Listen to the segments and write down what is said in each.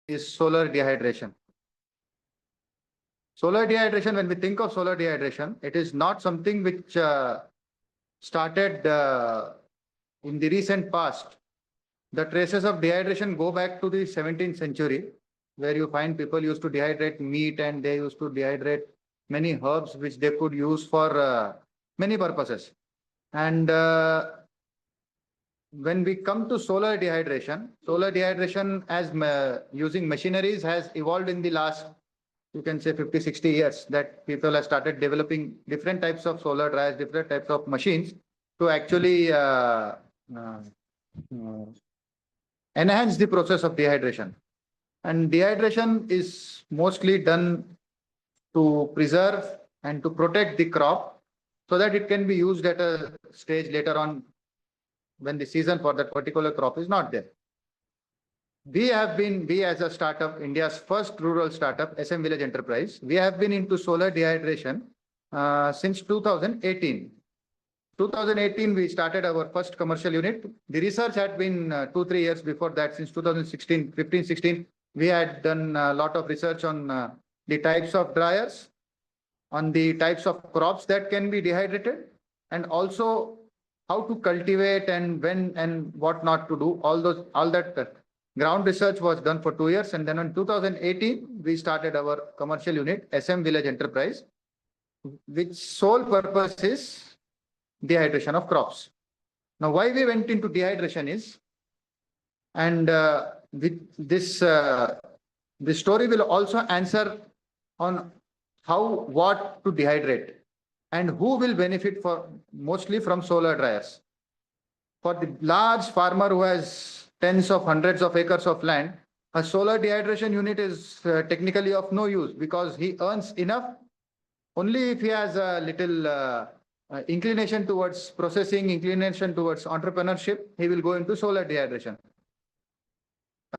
is solar dehydration. Solar dehydration, when we think of solar dehydration, it is not something which started in the recent past. The traces of dehydration go back to the 17th century, where you find people used to dehydrate meat and they used to dehydrate many herbs which they could use for many purposes. And when we come to solar dehydration as using machineries has evolved in the last, you can say 50, 60 years, that people have started developing different types of solar dryers, different types of machines to actually enhance the process of dehydration. And dehydration is mostly done to preserve and to protect the crop so that it can be used at a stage later on when the season for that particular crop is not there. We as a startup, India's first rural startup, SM Village Enterprise, we have been into solar dehydration since 2018. 2018, we started our first commercial unit. The research had been 2-3 years before that. Since 2016, 15, 16, we had done a lot of research on the types of dryers, on the types of crops that can be dehydrated, and also how to cultivate and when and what not to do. All that ground research was done for 2 years. And then in 2018, we started our commercial unit, SM Village Enterprise, which sole purpose is dehydration of crops. Now, why we went into dehydration is, and with this, the story will also answer on what to dehydrate and who will benefit mostly from solar dryers. For the large farmer who has tens of hundreds of acres of land, a solar dehydration unit is technically of no use because he earns enough only if he has a little inclination towards processing, inclination towards entrepreneurship, he will go into solar dehydration.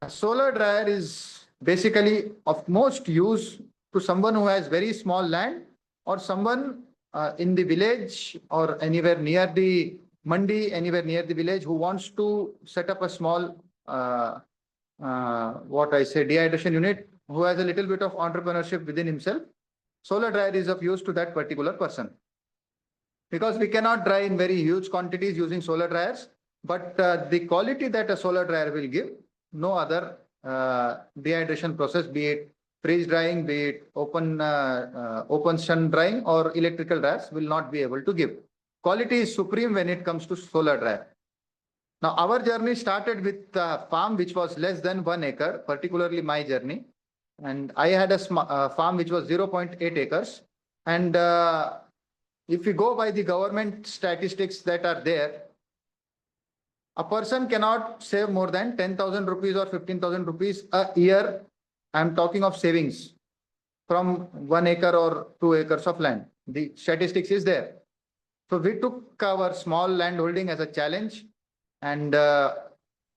A solar dryer is basically of most use to someone who has very small land or someone in the village or anywhere near the mandi, anywhere near the village who wants to set up a small, dehydration unit, who has a little bit of entrepreneurship within himself. Solar dryer is of use to that particular person. Because we cannot dry in very huge quantities using solar dryers, but the quality that a solar dryer will give, no other dehydration process, be it freeze drying, be it open sun drying or electrical dryers, will not be able to give. Quality is supreme when it comes to solar dryer. Now, our journey started with a farm which was less than 1 acre, particularly my journey. And I had a farm which was 0.8 acres. And if we go by the government statistics that are there, a person cannot save more than 10,000 rupees or 15,000 rupees a year. I'm talking of savings from 1 acre or 2 acres of land. The statistics is there. So we took our small land holding as a challenge, and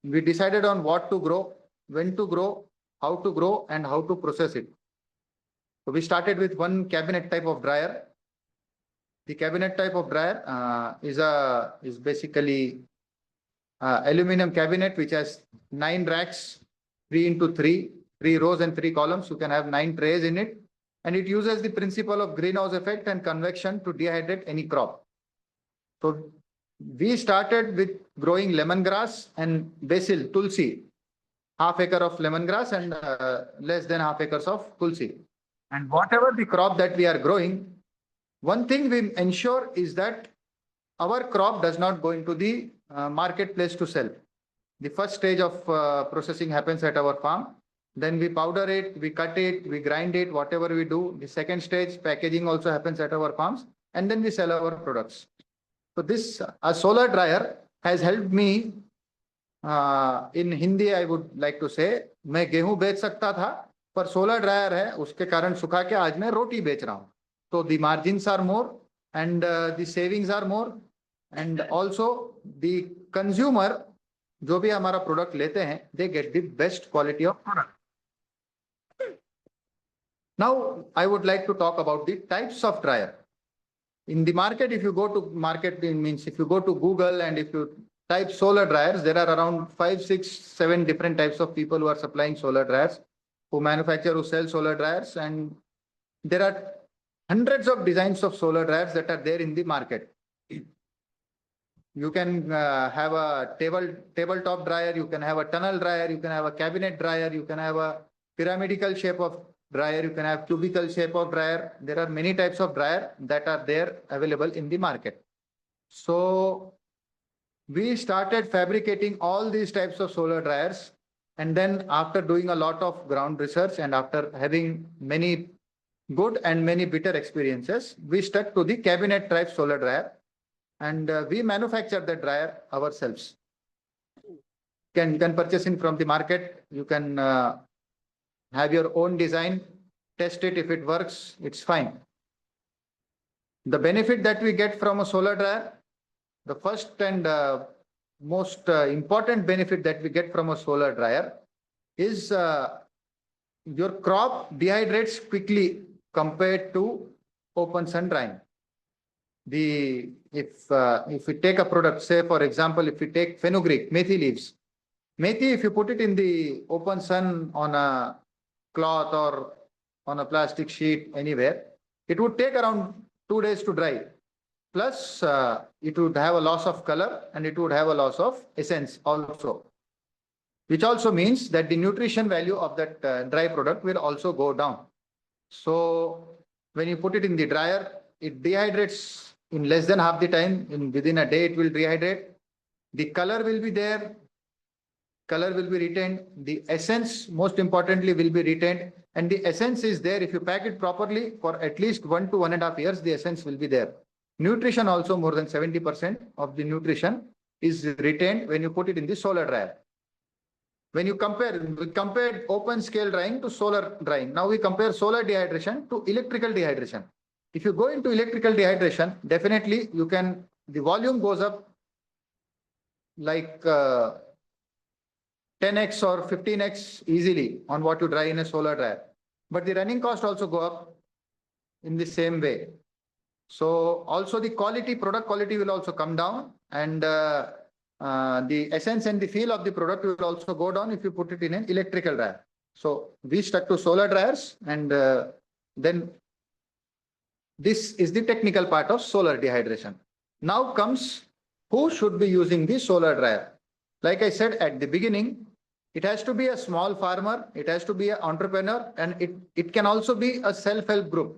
we decided on what to grow, when to grow, how to grow, and how to process it. So we started with one cabinet type of dryer. The cabinet type of dryer is basically aluminum cabinet which has 9 racks, 3 into 3 rows and 3 columns. You can have 9 trays in it, and it uses the principle of greenhouse effect and convection to dehydrate any crop. So we started with growing lemongrass and basil, tulsi, half acre of lemongrass and less than half acres of tulsi. And whatever the crop that we are growing, one thing we ensure is that our crop does not go into the marketplace to sell. The first stage of processing happens at our farm. Then we powder it, we cut it, we grind it, whatever we do. The second stage, packaging also happens at our farms. And then we sell our products. So this solar dryer has helped me. In Hindi, I would like to say, मैं गेहूं बेच सकता था, पर solar dryer है, उसके कारण सुखा के आज मैं रोटी बेच रहा हूं. So the margins are more and the savings are more, and also the consumer, जो भी हमारा product लेते हैं, they get the best quality of product. Now, I would like to talk about the types of dryer. In the market, if you go to market, means if you go to Google and if you type solar dryers, there are around 5, 6, 7 different types of people who are supplying solar dryers. who sell solar dryers, and there are hundreds of designs of solar dryers that are there in the market. You can have a tabletop dryer, you can have a tunnel dryer, you can have a cabinet dryer, you can have a pyramidical shape of dryer, you can have cubical shape of dryer. There are many types of dryer that are there available in the market. So we started fabricating all these types of solar dryers, and then after doing a lot of ground research and after having many good and many bitter experiences, we stuck to the cabinet type solar dryer, and we manufacture the dryer ourselves. You can purchase it from the market. You can have your own design, test it. If it works, it's fine. The benefit that we get from a solar dryer, the first and most important benefit that we get from a solar dryer is your crop dehydrates quickly compared to open sun drying. If we take a product, say for example, if we take fenugreek, methi leaves, methi, if you put it in the open sun on a cloth or on a plastic sheet anywhere, it would take around 2 days to dry. Plus, it would have a loss of color and it would have a loss of essence also, which also means that the nutrition value of that dry product will also go down. So when you put it in the dryer, it dehydrates in less than half the time. Within a day, it will dehydrate. The color will be there. Color will be retained. The essence, most importantly, will be retained. And the essence is there. If you pack it properly for at least 1 to 1.5 years, the essence will be there. Nutrition also, more than 70% of the nutrition is retained when you put it in the solar dryer. When you we compared open scale drying to solar drying. Now we compare solar dehydration to electrical dehydration. If you go into electrical dehydration, definitely the volume goes up like 10x or 15x easily on what you dry in a solar dryer. But the running cost also go up in the same way. So also the product quality will also come down, and the essence and the feel of the product will also go down if you put it in an electrical dryer. So we stuck to solar dryers, and then this is the technical part of solar dehydration. Now comes who should be using the solar dryer. Like I said at the beginning, it has to be a small farmer, it has to be an entrepreneur, and it can also be a self-help group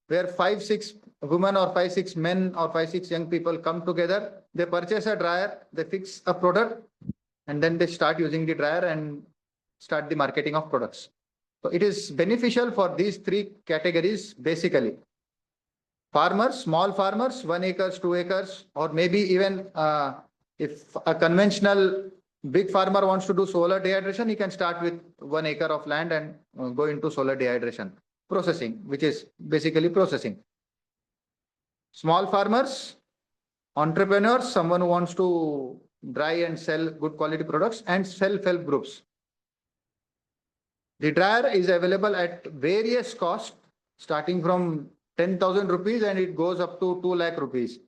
where 5-6 women or 5-6 men or 5-6 young people come together, they purchase a dryer, they fix a product, and then they start using the dryer and start the marketing of products. So it is beneficial for these 3 categories basically. Farmers, small farmers, 1 acres, 2 acres, or maybe even if a conventional big farmer wants to do solar dehydration, he can start with 1 acre of land and go into solar dehydration processing, which is basically processing. Small farmers, entrepreneurs, someone who wants to dry and sell good quality products, and self-help groups. The dryer is available at various costs, starting from 10,000 rupees and it goes up to 2 lakh rupees.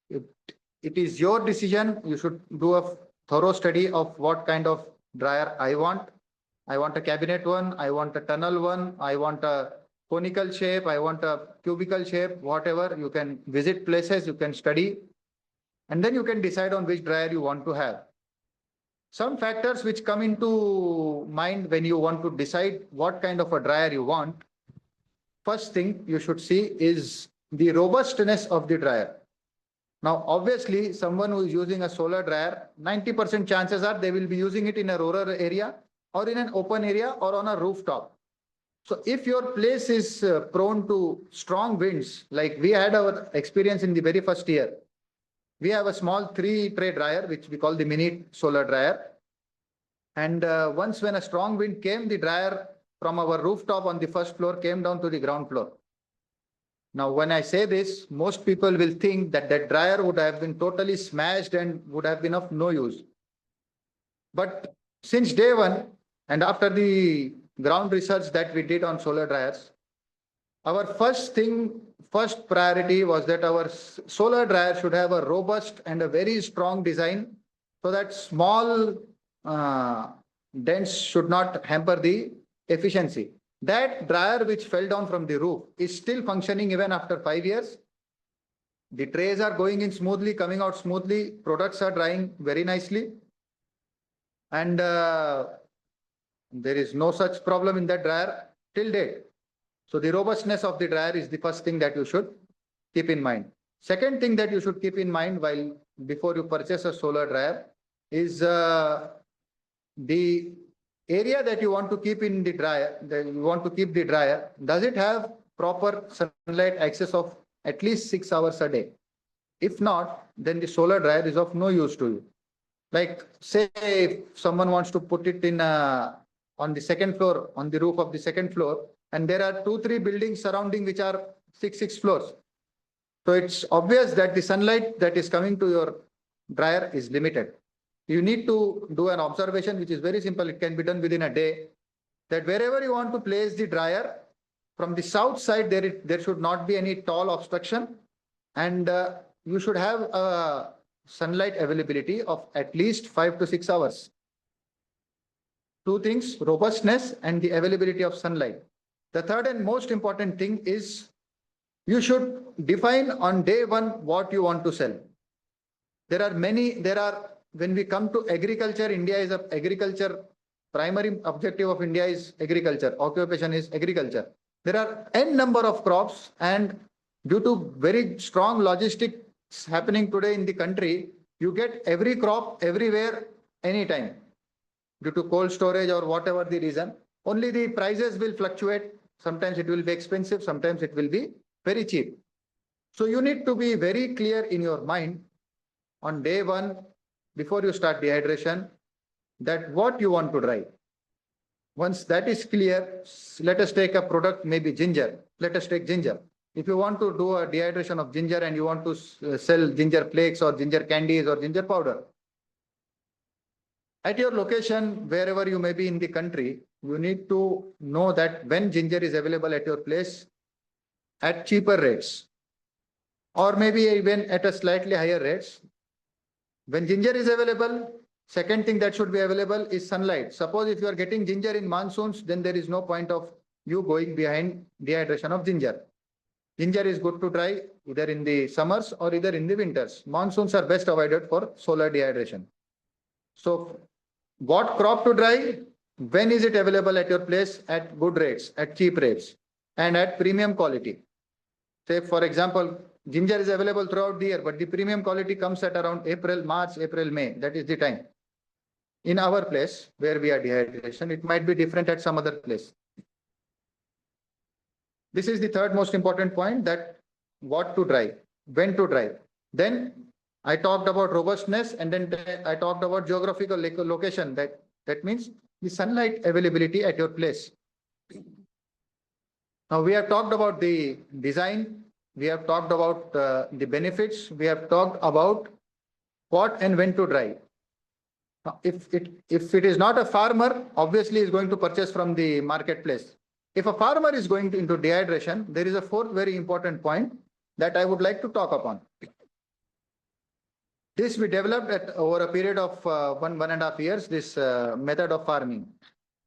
It is your decision. You should do a thorough study of what kind of dryer I want. I want a cabinet one, I want a tunnel one, I want a conical shape, I want a cubical shape, whatever. You can visit places, you can study, and then you can decide on which dryer you want to have. Some factors which come into mind when you want to decide what kind of a dryer you want. First thing you should see is the robustness of the dryer. Now, obviously, someone who is using a solar dryer, 90% chances are they will be using it in a rural area or in an open area or on a rooftop. So if your place is prone to strong winds, like we had our experience in the very first year, we have a small 3-tray dryer, which we call the mini solar dryer. And once when a strong wind came, the dryer from our rooftop on the first floor came down to the ground floor. Now, when I say this, most people will think that that dryer would have been totally smashed and would have been of no use. But since day one, and after the ground research that we did on solar dryers, our first priority was that our solar dryer should have a robust and a very strong design so that small dents should not hamper the efficiency. That dryer which fell down from the roof is still functioning even after 5 years. The trays are going in smoothly, coming out smoothly. Products are drying very nicely. And there is no such problem in that dryer till date. So the robustness of the dryer is the first thing that you should keep in mind. Second thing that you should keep in mind while before you purchase a solar dryer is the area that you want to keep in the dryer, that you want to keep the dryer, does it have proper sunlight access of at least 6 hours a day? If not, then the solar dryer is of no use to you. Like say if someone wants to put it in on the second floor, on the roof of the second floor, and there are 2, 3 buildings surrounding which are six floors. So it's obvious that the sunlight that is coming to your dryer is limited. You need to do an observation, which is very simple. It can be done within a day, that wherever you want to place the dryer, from the south side, there should not be any tall obstruction, and you should have a sunlight availability of at least 5 to 6 hours. Two things, robustness and the availability of sunlight. The third and most important thing is you should define on day one what you want to sell. When we come to agriculture, primary objective of India is agriculture, occupation is agriculture. There are n number of crops, and due to very strong logistics happening today in the country, you get every crop everywhere, anytime. Due to cold storage or whatever the reason, only the prices will fluctuate. Sometimes it will be expensive, sometimes it will be very cheap. So you need to be very clear in your mind on day one, before you start dehydration, that what you want to dry. Once that is clear, let us take a product, maybe ginger. Let us take ginger. If you want to do a dehydration of ginger and you want to sell ginger flakes or ginger candies or ginger powder, at your location, wherever you may be in the country, you need to know that when ginger is available at your place at cheaper rates, or maybe even at a slightly higher rates. When ginger is available, second thing that should be available is sunlight. Suppose if you are getting ginger in monsoons, then there is no point of you going behind dehydration of ginger. Ginger is good to dry either in the summers or either in the winters. Monsoons are best avoided for solar dehydration. So what crop to dry? When is it available at your place? At good rates, at cheap rates, and at premium quality. Say, for example, ginger is available throughout the year, but the premium quality comes at around March, April, May. That is the time. In our place, where we are dehydration, it might be different at some other place. This is the third most important point, that what to dry, when to dry. Then I talked about robustness, and then I talked about geographical location. That means the sunlight availability at your place. Now we have talked about the design. We have talked about the benefits. We have talked about what and when to dry. Now, if it is not a farmer, obviously is going to purchase from the marketplace. If a farmer is going into dehydration, there is a fourth very important point that I would like to talk upon. This we developed over a period of 1.5 years, this method of farming.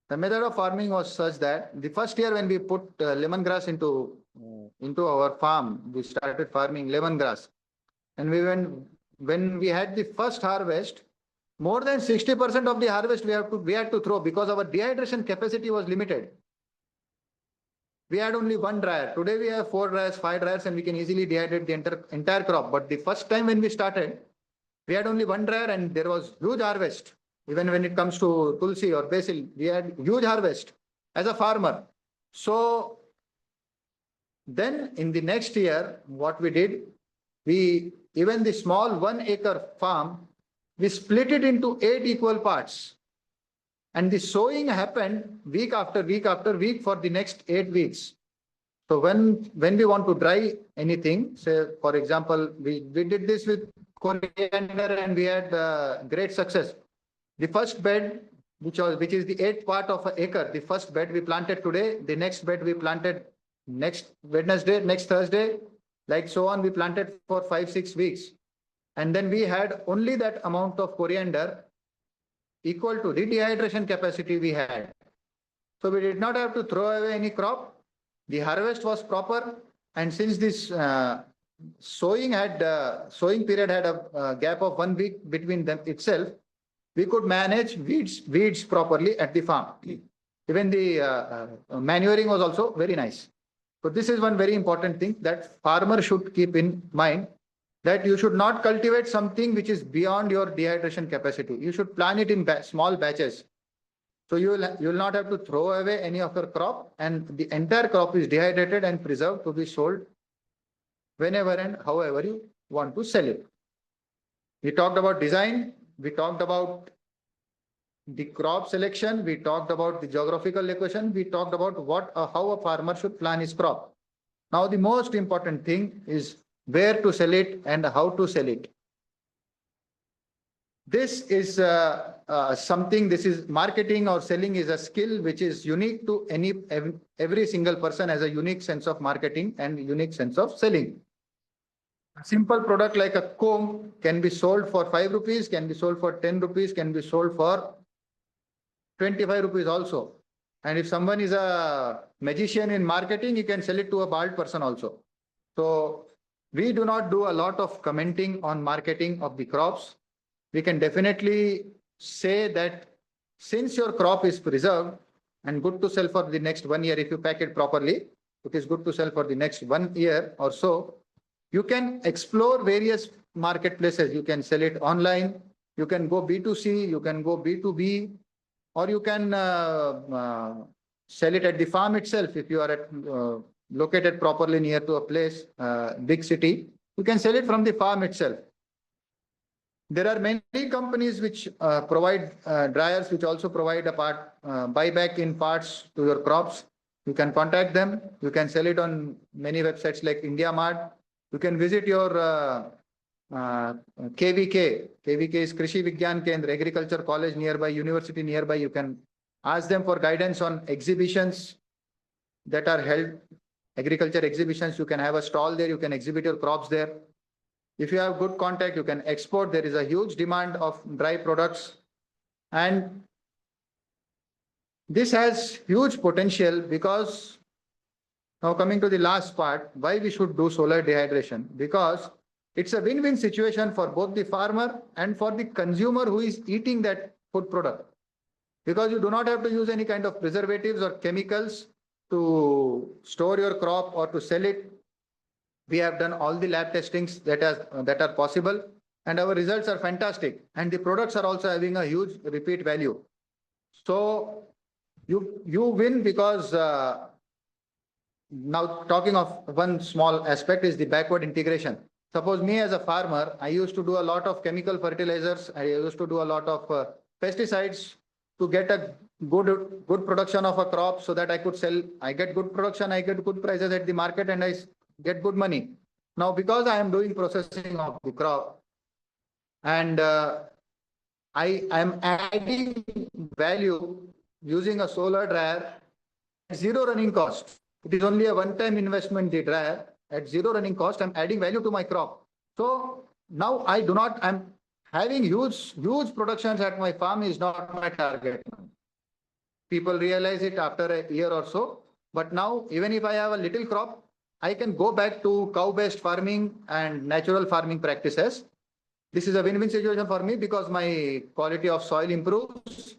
The method of farming was such that the first year when we put lemongrass into our farm, we started farming lemongrass. And when we had the first harvest, more than 60% of the harvest we had to throw because our dehydration capacity was limited. We had only one dryer. Today we have 4 dryers, 5 dryers, and we can easily dehydrate the entire crop. But the first time when we started, we had only one dryer and there was huge harvest. Even when it comes to tulsi or basil, we had huge harvest as a farmer. So then in the next year, what we did, even the small 1 acre farm, we split it into 8 equal parts. And the sowing happened week after week after week for the next 8 weeks. So when we want to dry anything, say for example, we did this with coriander and we had great success. The first bed, which is the 8th part of an acre, the first bed we planted today, the next bed we planted next Wednesday, next Thursday, like so on, we planted for 5-6 weeks. And then we had only that amount of coriander equal to the dehydration capacity we had. So we did not have to throw away any crop. The harvest was proper. And since this sowing period had a gap of 1 week between them itself, we could manage weeds properly at the farm. Even the manuring was also very nice. So this is one very important thing that farmer should keep in mind, that you should not cultivate something which is beyond your dehydration capacity. You should plant it in small batches. So you will not have to throw away any of your crop, and the entire crop is dehydrated and preserved to be sold whenever and however you want to sell it. We talked about design. We talked about the crop selection. We talked about the geographical location. We talked about how a farmer should plan his crop. Now, the most important thing is where to sell it and how to sell it. This is something, this is marketing or selling is a skill which is unique to every single person, has a unique sense of marketing and unique sense of selling. A simple product like a comb can be sold for 5 rupees, can be sold for 10 rupees, can be sold for 25 rupees also. And if someone is a magician in marketing, he can sell it to a bald person also. So we do not do a lot of commenting on marketing of the crops. We can definitely say that since your crop is preserved and good to sell for the next 1 year, if you pack it properly, it is good to sell for the next 1 year or so. You can explore various marketplaces. You can sell it online. You can go B2C. You can go B2B, or you can sell it at the farm itself. If you are located properly near to a place, big city, you can sell it from the farm itself. There are many companies which provide dryers, which also provide a buyback in parts to your crops. You can contact them. You can sell it on many websites like India Mart. You can visit your KVK. KVK is Krishi Vigyan Kendra, Agriculture College nearby, university nearby. You can ask them for guidance on exhibitions that are held, agriculture exhibitions. You can have a stall there. You can exhibit your crops there. If you have good contact, you can export. There is a huge demand of dry products. And this has huge potential, because now coming to the last part, why we should do solar dehydration? Because it's a win-win situation for both the farmer and for the consumer who is eating that food product. Because you do not have to use any kind of preservatives or chemicals to store your crop or to sell it. We have done all the lab testings that are possible, and our results are fantastic. And the products are also having a huge repeat value. So you win, because now talking of one small aspect is the backward integration. Suppose me as a farmer, I used to do a lot of chemical fertilizers. I used to do a lot of pesticides to get a good production of a crop, so that I could sell. I get good production, I get good prices at the market, and I get good money. Now, because I am doing processing of the crop, and I am adding value using a solar dryer at zero running cost. It is only a one-time investment, the dryer. At zero running cost, I'm adding value to my crop. So now I'm having huge productions at my farm is not my target. People realize it after a year or so. But now, even if I have a little crop, I can go back to cow-based farming and natural farming practices. This is a win-win situation for me, because my quality of soil improves.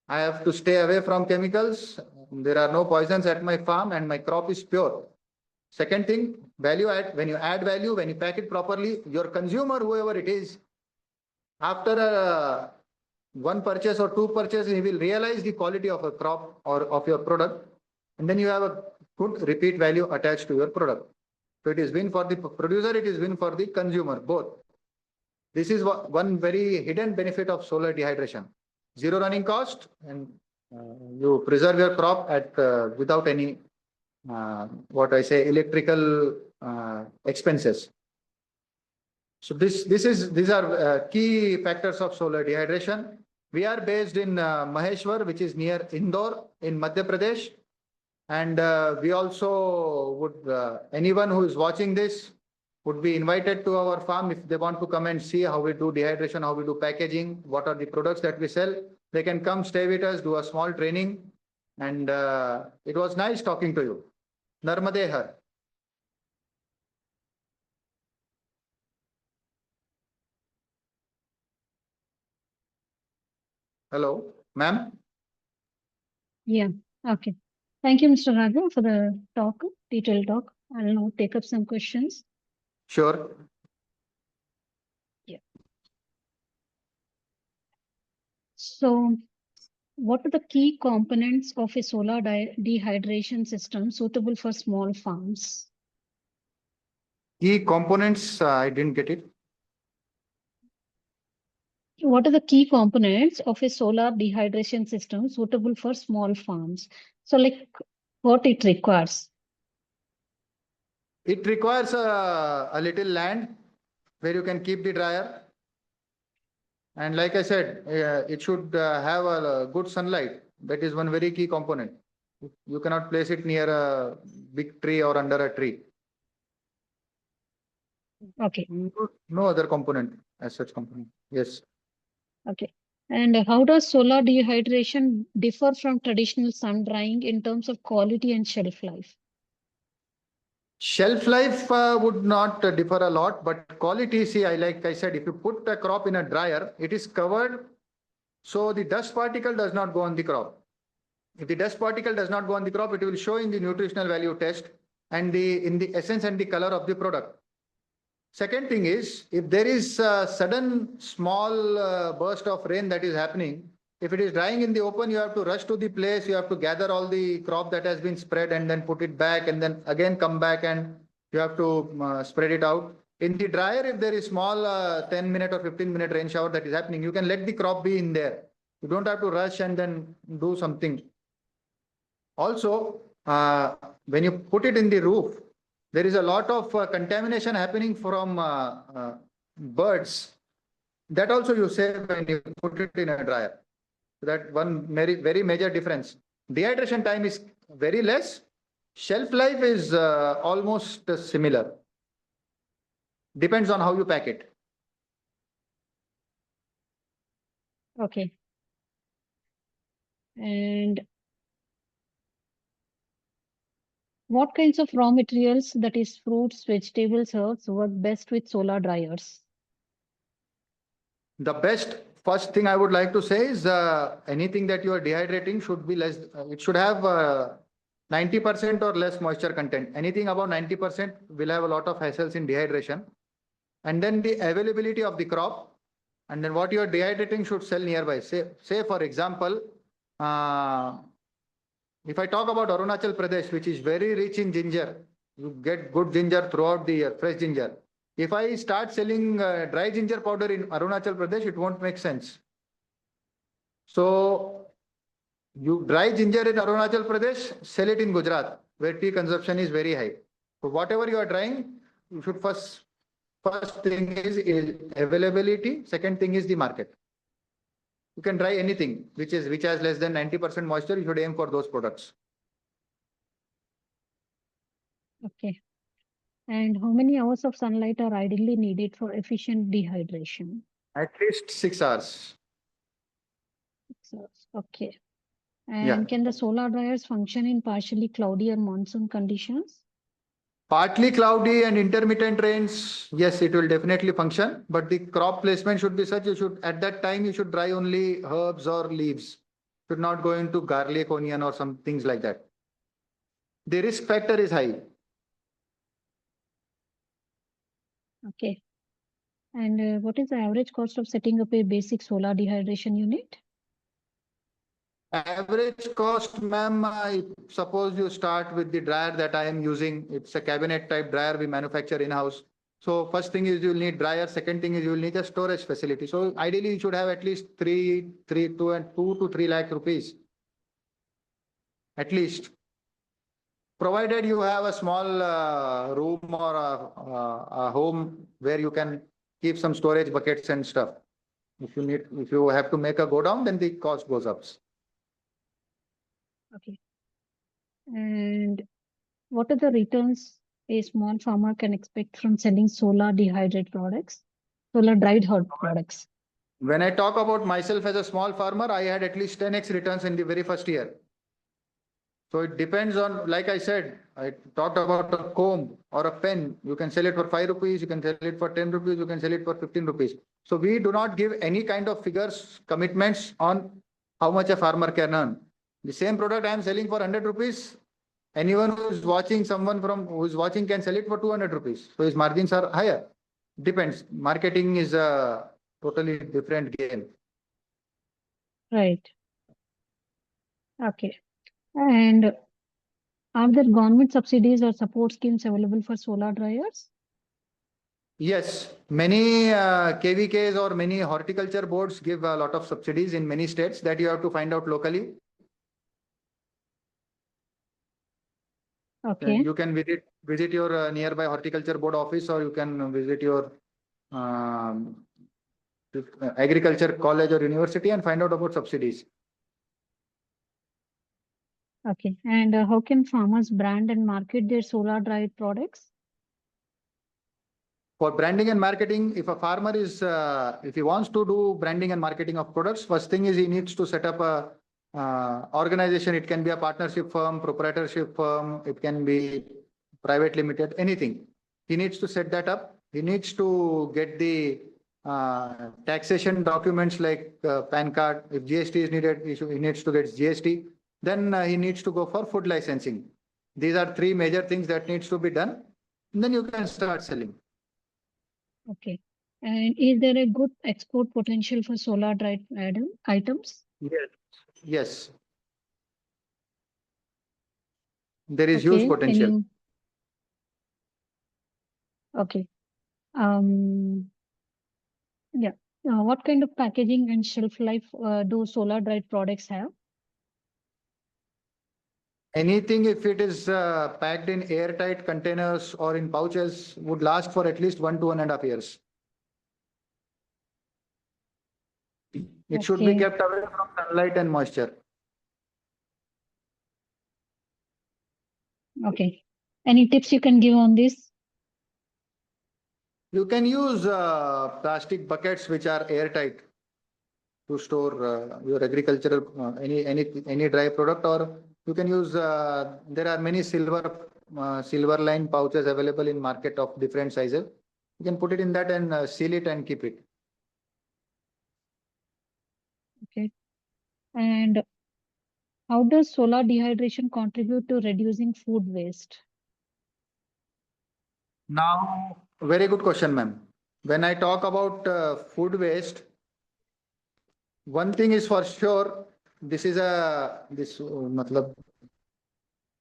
I have to stay away from chemicals. There are no poisons at my farm, and my crop is pure. Second thing, value add. When you add value, when you pack it properly, your consumer, whoever it is, after one purchase or two purchases, he will realize the quality of a crop or of your product, and then you have a good repeat value attached to your product. So it is win for the producer, it is win for the consumer, both. This is one very hidden benefit of solar dehydration. Zero running cost, and you preserve your crop at without any electrical expenses. So these are key factors of solar dehydration. We are based in Maheshwar, which is near Indore in Madhya Pradesh. And we also would, anyone who is watching this would be invited to our farm if they want to come and see how we do dehydration, how we do packaging, what are the products that we sell. They can come stay with us, do a small training, And it was nice talking to you. Narmade Har. Hello, ma'am. Yeah. Okay. Thank you, Mr. Raghav, for the talk, detailed talk. I'll now take up some questions. Sure. Yeah. So, what are the key components of a solar dehydration system suitable for small farms? Key components, I didn't get it. What are the key components of a solar dehydration system suitable for small farms? So, like what it requires? It requires a little land where you can keep the dryer. And like I said, it should have a good sunlight. That is one very key component. You cannot place it near a big tree or under a tree. Okay. No other component as such component. Yes. Okay. And how does solar dehydration differ from traditional sun drying in terms of quality and shelf life? Shelf life would not differ a lot, but quality, see, like I said, if you put a crop in a dryer, it is covered so the dust particle does not go on the crop. If the dust particle does not go on the crop, it will show in the nutritional value test and in the essence and the color of the product. Second thing is, if there is a sudden small burst of rain that is happening, if it is drying in the open, you have to rush to the place, you have to gather all the crop that has been spread and then put it back and then again come back and you have to spread it out. In the dryer, if there is small 10-minute or 15-minute rain shower that is happening, you can let the crop be in there. You don't have to rush and then do something. Also, when you put it in the roof, there is a lot of contamination happening from birds. That also you save when you put it in a dryer. That one very major difference. Dehydration time is very less. Shelf life is almost similar. Depends on how you pack it. Okay. And what kinds of raw materials, that is fruits, vegetables, herbs, work best with solar dryers? The best first thing I would like to say is anything that you are dehydrating should be less. It should have 90% or less moisture content. Anything above 90% will have a lot of hassles in dehydration. And then the availability of the crop. And then what you are dehydrating should sell nearby. Say for example, if I talk about Arunachal Pradesh, which is very rich in ginger, you get good ginger throughout the year, fresh ginger. If I start selling dry ginger powder in Arunachal Pradesh, it won't make sense. So you dry ginger in Arunachal Pradesh, sell it in Gujarat, where tea consumption is very high. So whatever you are drying, you should first thing is availability. Second thing is the market. You can dry anything which has less than 90% moisture. You should aim for those products. Okay. And how many hours of sunlight are ideally needed for efficient dehydration? At least 6 hours. 6 hours. Okay. And can the solar dryers function in partially cloudy or monsoon conditions? Partly cloudy and intermittent rains, yes, it will definitely function. But the crop placement should be such, you should at that time you should dry only herbs or leaves. Should not go into garlic, onion or some things like that. The risk factor is high. Okay. And what is the average cost of setting up a basic solar dehydration unit? Average cost, ma'am, I suppose you start with the dryer that I am using. It's a cabinet type dryer we manufacture in-house. So first thing is you'll need dryer. Second thing is you'll need a storage facility. So ideally you should have at least 2 to 3 lakh rupees. At least. Provided you have a small room or a home where you can keep some storage buckets and stuff. If you have to make a go down, then the cost goes up. Okay. And what are the returns a small farmer can expect from selling solar dehydrated products, solar dried herb products? When I talk about myself as a small farmer, I had at least 10x returns in the very first year. So it depends on, like I said, I talked about a comb or a pen. You can sell it for 5 rupees, you can sell it for 10 rupees, you can sell it for 15 rupees. So we do not give any kind of figures, commitments on how much a farmer can earn. The same product I am selling for 100 rupees. Anyone who is watching, someone from who is watching can sell it for 200 rupees. So his margins are higher. Depends. Marketing is a totally different game. Right. Okay. And are there government subsidies or support schemes available for solar dryers? Yes, many KVKs or many horticulture boards give a lot of subsidies in many states that you have to find out locally. Okay. You can visit your nearby horticulture board office, or you can visit your um, agriculture college or university and find out about subsidies. Okay. And how can farmers brand and market their solar dried products? For branding and marketing, if a farmer is, if he wants to do branding and marketing of products, first thing is he needs to set up a organization. It can be a partnership firm, proprietorship firm, it can be private limited, anything. He needs to set that up. He needs to get the taxation documents like PAN card. If GST is needed, he needs to get GST. Then he needs to go for food licensing. These are three major things that needs to be done. And then you can start selling. Okay. And is there a good export potential for solar dried items? Yes. Yes. There is huge Okay. Can potential. you? Okay. Um, yeah. What kind of packaging and shelf life do solar dried products have? Anything, if it is packed in airtight containers or in pouches, would last for at least 1 to 1.5 years. It should be Okay. kept away from sunlight and moisture. Okay. Any tips you can give on this? You can use plastic buckets which are airtight to store your agricultural any dry product, or you can use there are many silver line pouches available in market of different sizes. You can put it in that and seal it and keep it. Okay. And how does solar dehydration contribute to reducing food waste? Now, very good question, ma'am. When I talk about food waste, one thing is for sure, this is matlab,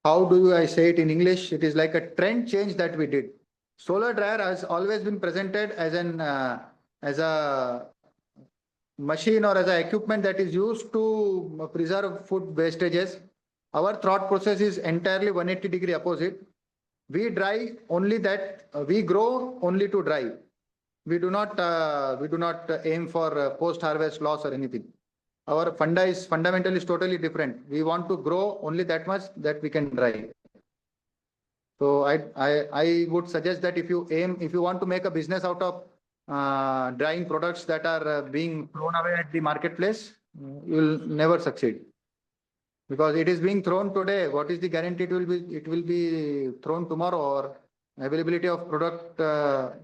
how do I say it in English? It is like a trend change that we did. Solar dryer has always been presented as as a machine or as an equipment that is used to preserve food wastages. Our thought process is entirely 180-degree opposite. We dry only that, we grow only to dry. We do not aim for post harvest loss or anything. Our fundamental is totally different. We want to grow only that much that we can dry. So I would suggest that if you want to make a business out of drying products that are being thrown away at the marketplace, you will never succeed. Because it is being thrown today. What is the guarantee it will be thrown tomorrow, or availability of product?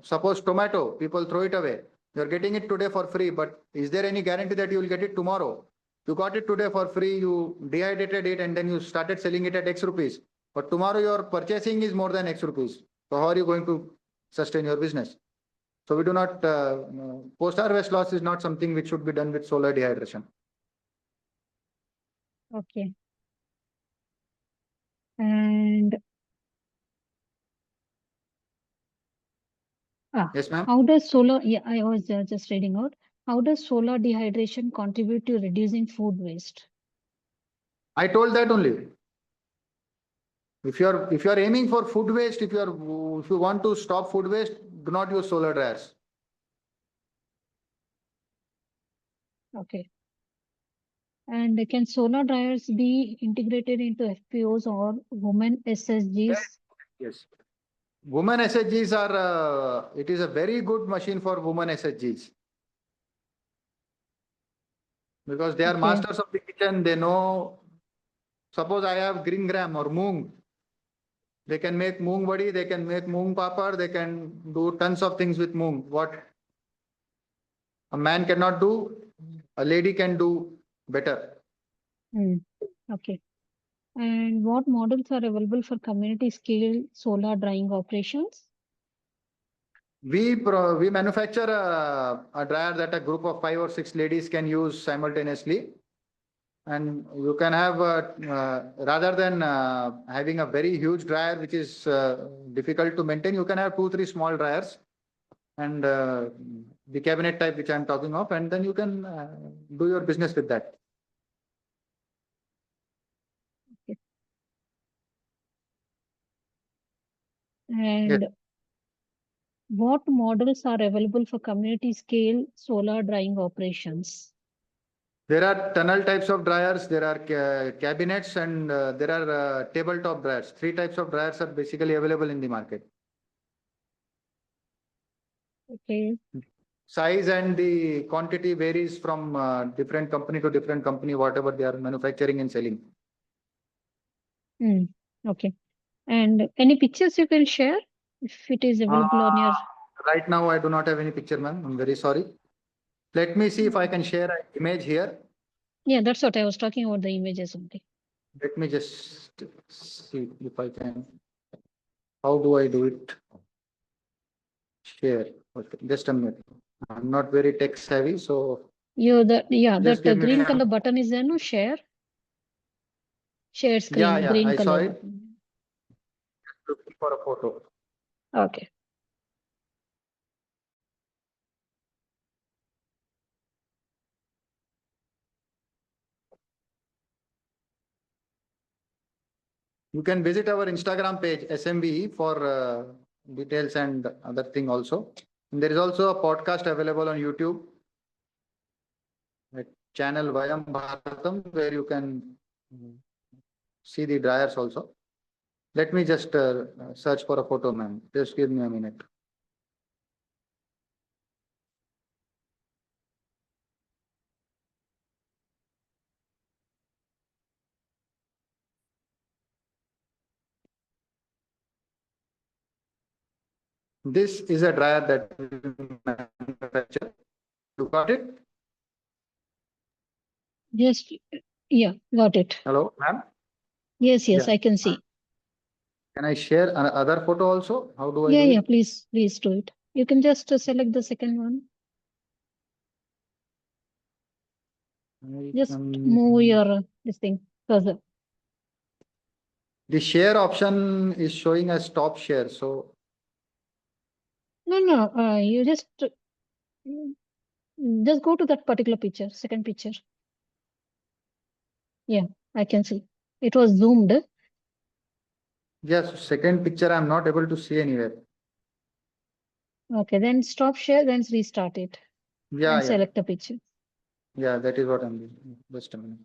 Suppose tomato, people throw it away. You're getting it today for free, but is there any guarantee that you will get it tomorrow? You got it today for free, you dehydrated it and then you started selling it at X rupees. But tomorrow your purchasing is more than X rupees. So how are you going to sustain your business? So we do not, post-harvest loss is not something which should be done with solar dehydration. Okay. And Yes, ma'am. how does solar, yeah, I was just reading out. How does solar dehydration contribute to reducing food waste? I told that only. If you're aiming for food waste, if you want to stop food waste, do not use solar dryers. Okay. And can solar dryers be integrated into FPOs or women SSGs? Yes. Women SHGs are, it is a very good machine for women SHGs. Because they are Okay. masters of the kitchen, they know Suppose I have green gram or moong. They can make moong badi, they can make moong papad, they can do tons of things with moong. What a man cannot do, a lady can do better. Okay. And what models are available for community scale solar drying operations? We manufacture a dryer that a group of 5 or 6 ladies can use simultaneously. And you can have, rather than having a very huge dryer, which is difficult to maintain, you can have 2, 3 small dryers and the cabinet type, which I'm talking of, and then you can do your business with that. Okay. And Yes. what models are available for community scale solar drying operations? There are tunnel types of dryers, there are cabinets, and there are tabletop dryers. 3 types of dryers are basically available in the market. Okay. Size and the quantity varies from different company to different company, whatever they are manufacturing and selling. Okay. And any pictures you can share if it is available on your. Right now, I do not have any picture, ma'am. I'm very sorry. Let me see if I can share an image here. Yeah, that's what I was talking about, the images only. Let me just see if I can. How do I do it? Share. Okay, just a minute. I'm not very tech savvy, so That just give me green a. color button is there, no? Share Yeah, screen, yeah, green I saw color it. button. Looking for a photo. Okay. You can visit our Instagram page, SMBE, for details and other thing also. And there is also a podcast available on YouTube at channel Vayam Bharatam, where you can see the dryers also. Let me just search for a photo, ma'am. Just give me a minute. This is a dryer that we manufacture. You got it? Just, yeah, got it. Hello, ma'am? Yes, Yeah. I can see. Can I share another photo also? How do I Yeah, do it? please do it. You can just select the second one. Just move your this thing further. The share option is showing as top share. So No, you just go to that particular picture, second picture. Yeah, I can see. It was zoomed. yes, second picture I'm not able to see anywhere. Okay, then stop share, then restart it Yeah, and yeah, select the picture. yeah. That is what I'm doing. Just a minute.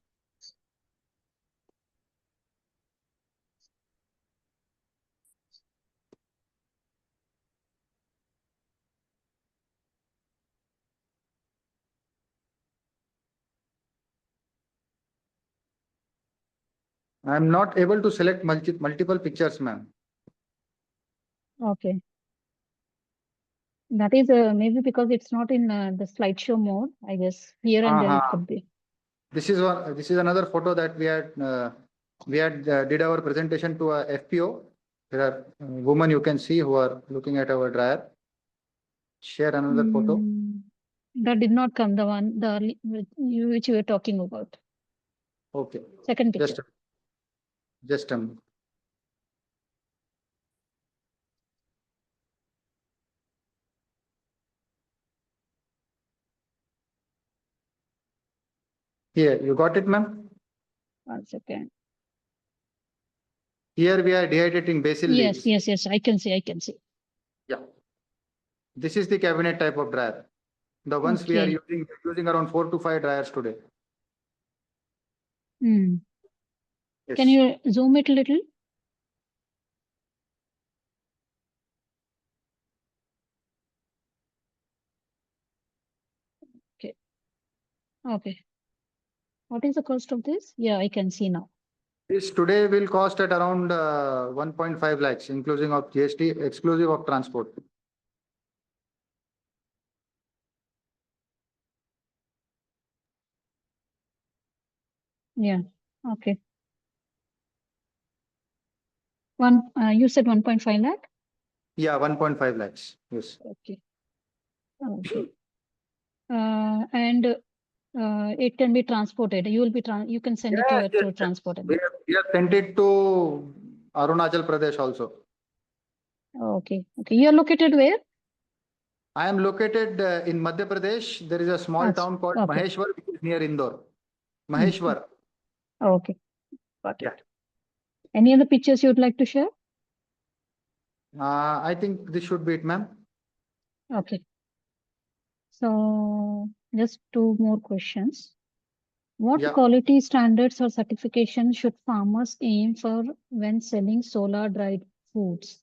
I'm not able to select multiple pictures, ma'am. Okay. That is maybe because it's not in the slideshow mode, I guess. Here and there it Uh-huh. could be. This is one. This is another photo that we had did our presentation to a FPO. There are women you can see who are looking at our dryer. Share another photo. That did not come, the one which you were talking about. Okay. Second picture. Just a minute. Here, you got it, ma'am? 1 second. Here we are dehydrating basil leaves. Yes, I can see. Yeah. This is the cabinet type of dryer. The ones we are Okay. using around 4 to 5 dryers today. Can Yes. you zoom it a little? Okay. What is the cost of this? Yeah, I can see now. This today will cost at around 1.5 lakhs, inclusive of GST, exclusive of transport. Yeah. Okay. You said 1.5 lakh? Yeah, 1.5 lakhs. Yes. Okay. Okay. And it can be transported. You can send it Yes, to yes, through yes. transport. We have sent it to Arunachal Pradesh also. Okay. Okay. You are located where? I am located in Madhya Pradesh. There is a small town called Okay. Maheshwar, which is near Indore. Mhm. Maheshwar. Okay. Got Yeah. it. Any other pictures you would like to share? I think this should be it, ma'am. Okay. So just two more questions. What Yeah. quality standards or certification should farmers aim for when selling solar dried foods?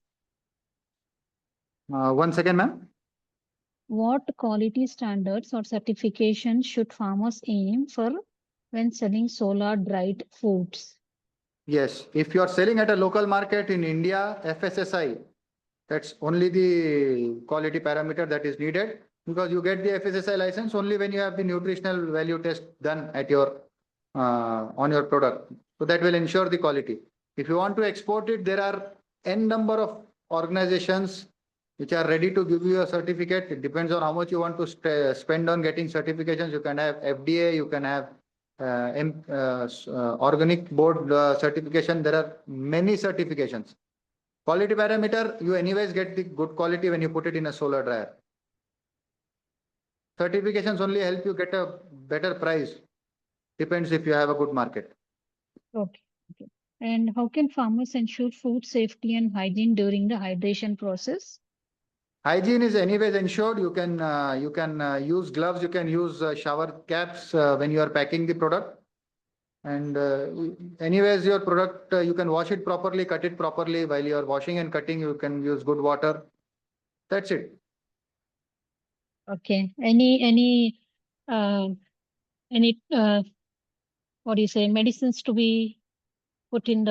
One second, ma'am. What quality standards or certification should farmers aim for when selling solar dried foods? Yes. If you are selling at a local market in India, FSSI, that's only the quality parameter that is needed, because you get the FSSI license only when you have the nutritional value test done at your on your product. So that will ensure the quality. If you want to export it, there are n number of organizations which are ready to give you a certificate. It depends on how much you want to spend on getting certifications. You can have FDA, you can have organic board certification. There are many certifications. Quality parameter, you anyways get the good quality when you put it in a solar dryer. Certifications only help you get a better price. Depends if you have a good market. Okay. Okay. And how can farmers ensure food safety and hygiene during the hydration process? Hygiene is anyways ensured. You can use gloves. You can use shower caps when you are packing the product. And anyways, your product you can wash it properly, cut it properly. While you are washing and cutting, you can use good water. That's it. Okay. Any uh, any what do you say, medicines to be put in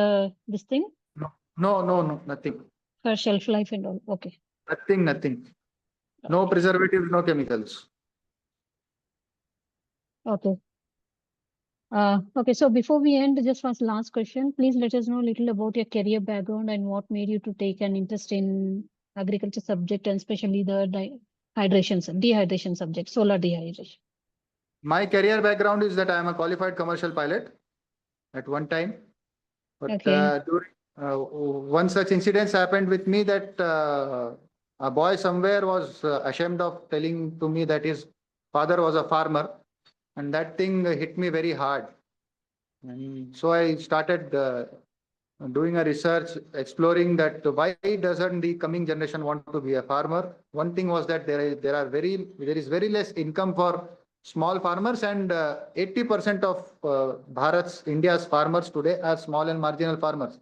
this thing No, no, no, no, nothing, for shelf life and all? Okay. nothing, nothing. No Okay. preservatives, no chemicals. Okay. Okay, so before we end, just one last question. Please let us know a little about your career background and what made you to take an interest in agriculture subject, and especially the dehydration subject, solar dehydration. My career background is that I am a qualified commercial pilot at one time. But Okay. one such incident happened with me that a boy somewhere was ashamed of telling to me that his father was a farmer, and that thing hit me very hard. And so I started doing a research, exploring that why doesn't the coming generation want to be a farmer? One thing was that there is very less income for small farmers, and 80% of India's farmers today are small and marginal farmers.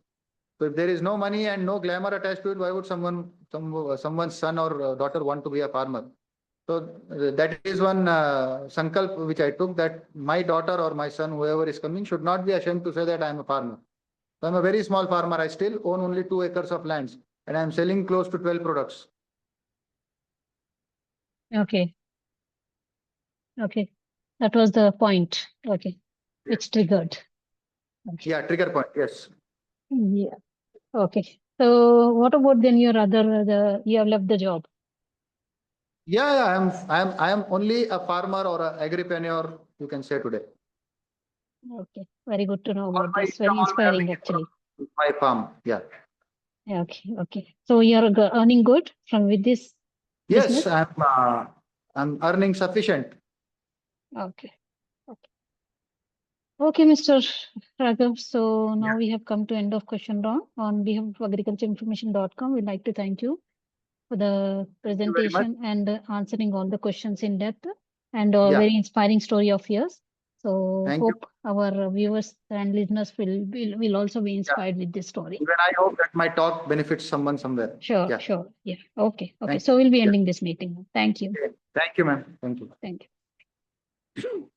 So if there is no money and no glamour attached to it, why would someone's son or daughter want to be a farmer? So that is one sankalp which I took, that my daughter or my son, whoever is coming, should not be ashamed to say that I am a farmer. So I'm a very small farmer. I still own only 2 acres of lands, and I'm selling close to 12 products. Okay. Okay. That was the point. Okay. Which triggered. Okay. Yeah, trigger point. Yes. Yeah. Okay. So what about then you have left the job? Yeah, I am only a farmer or a agripreneur, you can say today. Okay. Very good to know All about my this. Very income, all my earning inspiring, is from actually. my farm. Yeah. Yeah, okay. Okay. So you're earning good from with this Yes, business? I'm earning sufficient. Okay. Okay. Okay, Mr. Raghav. So now Yeah. we have come to end of question round. On behalf of agricultureinformation.com, we'd like to thank you for the Thank you very much. presentation and answering all the questions in depth, and a Yeah. very inspiring story of yours. So Thank you. hope our viewers and listeners will also be Yeah. inspired with this story. Even I hope that my talk benefits someone somewhere. Sure, Yeah. sure. Yeah. Okay. Okay. Thank So we'll be you. ending this meeting. Thank you. Yeah. Thank you, ma'am. Thank you. Thank you.